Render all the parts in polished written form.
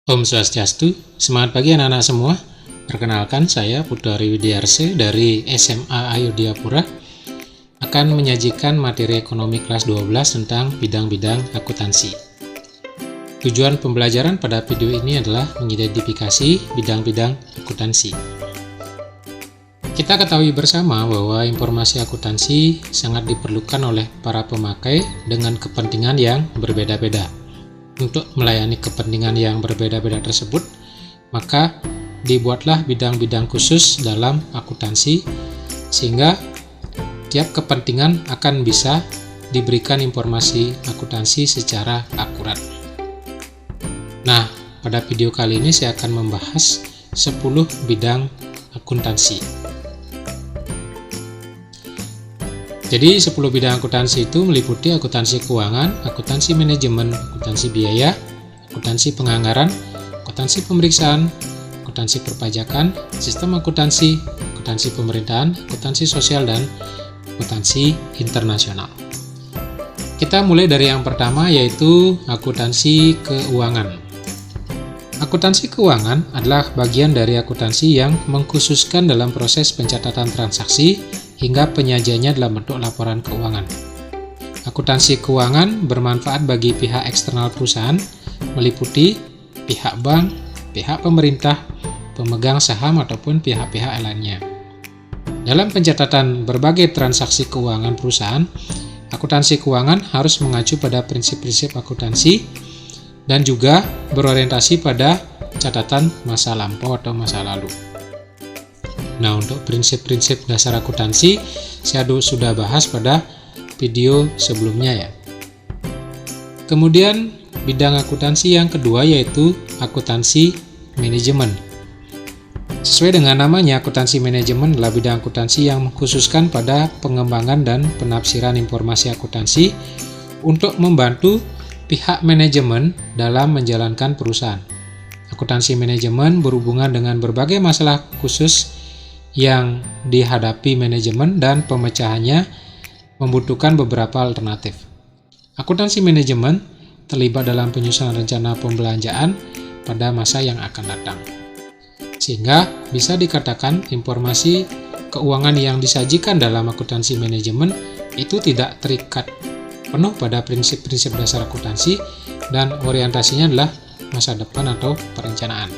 Om Swastiastu, semangat pagi anak-anak semua. Perkenalkan, saya Putra Widiarse dari SMA Ayodhyapura akan menyajikan materi ekonomi kelas 12 tentang bidang-bidang akuntansi. Tujuan pembelajaran pada video ini adalah mengidentifikasi bidang-bidang akuntansi. Kita ketahui bersama bahwa informasi akuntansi sangat diperlukan oleh para pemakai dengan kepentingan yang berbeda-beda. Untuk melayani kepentingan yang berbeda-beda tersebut, maka dibuatlah bidang-bidang khusus dalam akuntansi sehingga tiap kepentingan akan bisa diberikan informasi akuntansi secara akurat. Nah, pada video kali ini saya akan membahas 10 bidang akuntansi. Jadi 10 bidang akuntansi itu meliputi akuntansi keuangan, akuntansi manajemen, akuntansi biaya, akuntansi penganggaran, akuntansi pemeriksaan, akuntansi perpajakan, sistem akuntansi, akuntansi pemerintahan, akuntansi sosial, dan akuntansi internasional. Kita mulai dari yang pertama, yaitu akuntansi keuangan. Akuntansi keuangan adalah bagian dari akuntansi yang mengkhususkan dalam proses pencatatan transaksi hingga penyajiannya dalam bentuk laporan keuangan. Akuntansi keuangan bermanfaat bagi pihak eksternal perusahaan, meliputi pihak bank, pihak pemerintah, pemegang saham, ataupun pihak-pihak lainnya. Dalam pencatatan berbagai transaksi keuangan perusahaan, akuntansi keuangan harus mengacu pada prinsip-prinsip akuntansi dan juga berorientasi pada catatan masa lampau atau masa lalu. Nah, untuk prinsip-prinsip dasar akuntansi saya sudah bahas pada video sebelumnya ya. Kemudian bidang akuntansi yang kedua yaitu akuntansi manajemen. Sesuai dengan namanya, akuntansi manajemen adalah bidang akuntansi yang mengkhususkan pada pengembangan dan penafsiran informasi akuntansi untuk membantu pihak manajemen dalam menjalankan perusahaan. Akuntansi manajemen berhubungan dengan berbagai masalah khusus yang dihadapi manajemen dan pemecahannya membutuhkan beberapa alternatif. Akuntansi manajemen terlibat dalam penyusunan rencana pembelanjaan pada masa yang akan datang. Sehingga bisa dikatakan informasi keuangan yang disajikan dalam akuntansi manajemen itu tidak terikat penuh pada prinsip-prinsip dasar akuntansi dan orientasinya adalah masa depan atau perencanaan.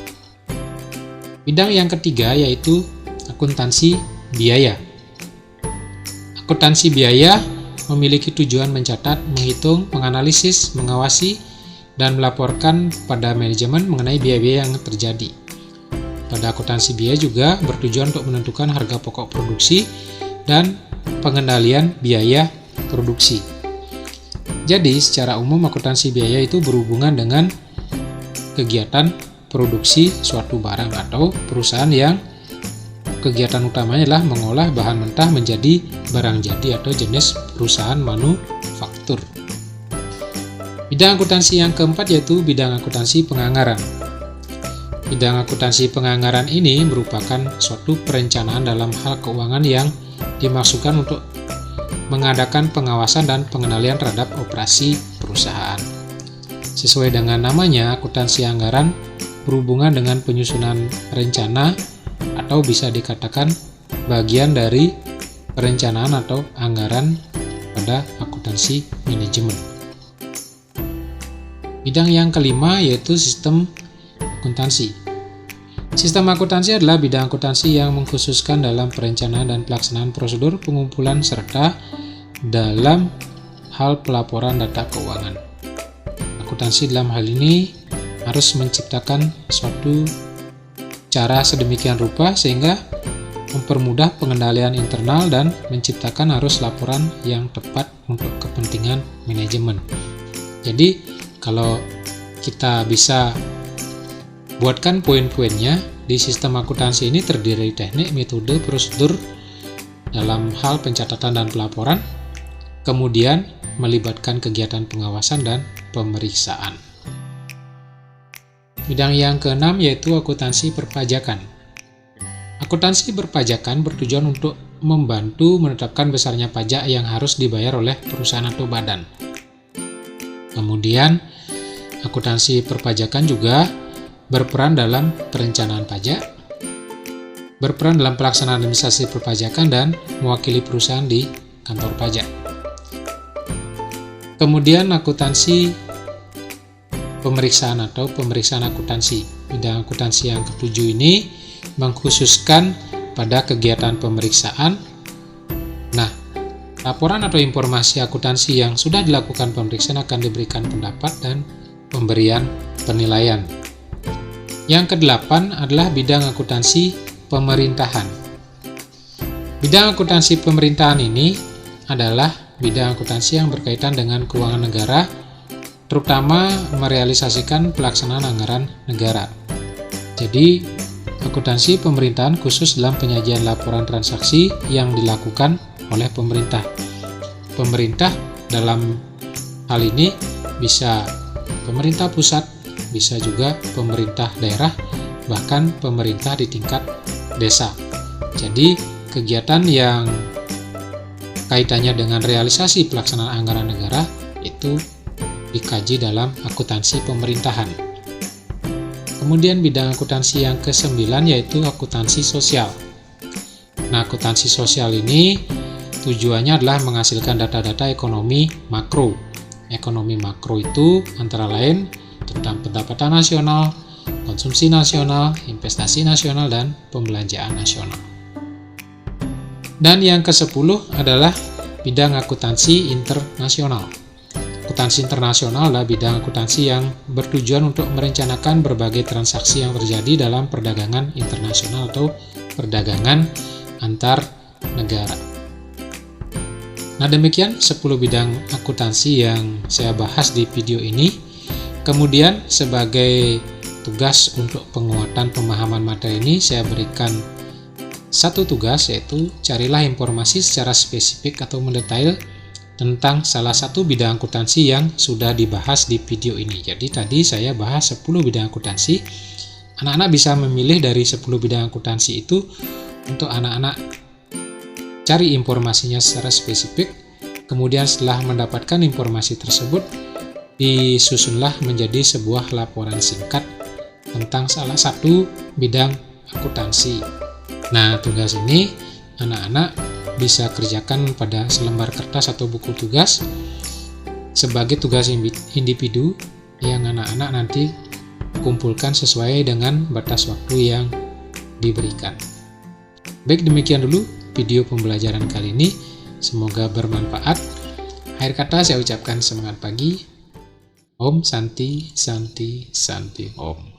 Bidang yang ketiga yaitu akuntansi biaya. Akuntansi biaya memiliki tujuan mencatat, menghitung, menganalisis, mengawasi, dan melaporkan pada manajemen mengenai biaya-biaya yang terjadi. Pada akuntansi biaya juga bertujuan untuk menentukan harga pokok produksi dan pengendalian biaya produksi. Jadi, secara umum akuntansi biaya itu berhubungan dengan kegiatan produksi suatu barang atau perusahaan yang kegiatan utamanya adalah mengolah bahan mentah menjadi barang jadi atau jenis perusahaan manufaktur. Bidang akuntansi yang keempat yaitu bidang akuntansi penganggaran. Bidang akuntansi penganggaran ini merupakan suatu perencanaan dalam hal keuangan yang dimaksudkan untuk mengadakan pengawasan dan pengendalian terhadap operasi perusahaan. Sesuai dengan namanya, akuntansi anggaran berhubungan dengan penyusunan rencana atau bisa dikatakan bagian dari perencanaan atau anggaran pada akuntansi manajemen. Bidang yang kelima yaitu sistem akuntansi. Sistem akuntansi adalah bidang akuntansi yang mengkhususkan dalam perencanaan dan pelaksanaan prosedur pengumpulan serta dalam hal pelaporan data keuangan. Akuntansi dalam hal ini harus menciptakan suatu cara sedemikian rupa sehingga mempermudah pengendalian internal dan menciptakan arus laporan yang tepat untuk kepentingan manajemen. Jadi, kalau kita bisa buatkan poin-poinnya, di sistem akuntansi ini terdiri dari teknik, metode, prosedur dalam hal pencatatan dan pelaporan, kemudian melibatkan kegiatan pengawasan dan pemeriksaan. Bidang yang keenam yaitu akuntansi perpajakan. Akuntansi perpajakan bertujuan untuk membantu menetapkan besarnya pajak yang harus dibayar oleh perusahaan atau badan. Kemudian, akuntansi perpajakan juga berperan dalam perencanaan pajak, berperan dalam pelaksanaan administrasi perpajakan, dan mewakili perusahaan di kantor pajak. Kemudian akuntansi pemeriksaan atau pemeriksaan akuntansi. Bidang akuntansi yang ketujuh ini mengkhususkan pada kegiatan pemeriksaan. Nah, laporan atau informasi akuntansi yang sudah dilakukan pemeriksaan akan diberikan pendapat dan pemberian penilaian. Yang kedelapan adalah bidang akuntansi pemerintahan. Bidang akuntansi pemerintahan ini adalah bidang akuntansi yang berkaitan dengan keuangan negara, terutama merealisasikan pelaksanaan anggaran negara. Jadi, akuntansi pemerintahan khusus dalam penyajian laporan transaksi yang dilakukan oleh pemerintah. Pemerintah dalam hal ini bisa pemerintah pusat, bisa juga pemerintah daerah, bahkan pemerintah di tingkat desa. Jadi, kegiatan yang kaitannya dengan realisasi pelaksanaan anggaran negara itu dikaji dalam akuntansi pemerintahan. Kemudian bidang akuntansi yang ke-9 yaitu akuntansi sosial. Nah, akuntansi sosial ini tujuannya adalah menghasilkan data-data ekonomi makro. Ekonomi makro itu antara lain tentang pendapatan nasional, konsumsi nasional, investasi nasional, dan pembelanjaan nasional. Dan yang ke-10 adalah bidang akuntansi internasional. Akuntansi internasional adalah bidang akuntansi yang bertujuan untuk merencanakan berbagai transaksi yang terjadi dalam perdagangan internasional atau perdagangan antar negara. Nah, demikian 10 bidang akuntansi yang saya bahas di video ini. Kemudian sebagai tugas untuk penguatan pemahaman materi ini, saya berikan satu tugas, yaitu carilah informasi secara spesifik atau mendetail tentang salah satu bidang akuntansi yang sudah dibahas di video ini. Jadi tadi saya bahas 10 bidang akuntansi. Anak-anak bisa memilih dari 10 bidang akuntansi itu untuk anak-anak cari informasinya secara spesifik. Kemudian setelah mendapatkan informasi tersebut, disusunlah menjadi sebuah laporan singkat tentang salah satu bidang akuntansi. Nah, tugas ini anak-anak bisa kerjakan pada selembar kertas atau buku tugas sebagai tugas individu yang anak-anak nanti kumpulkan sesuai dengan batas waktu yang diberikan. Baik, demikian dulu video pembelajaran kali ini. Semoga bermanfaat. Akhir kata saya ucapkan semangat pagi. Om Santi Santi Santi Om.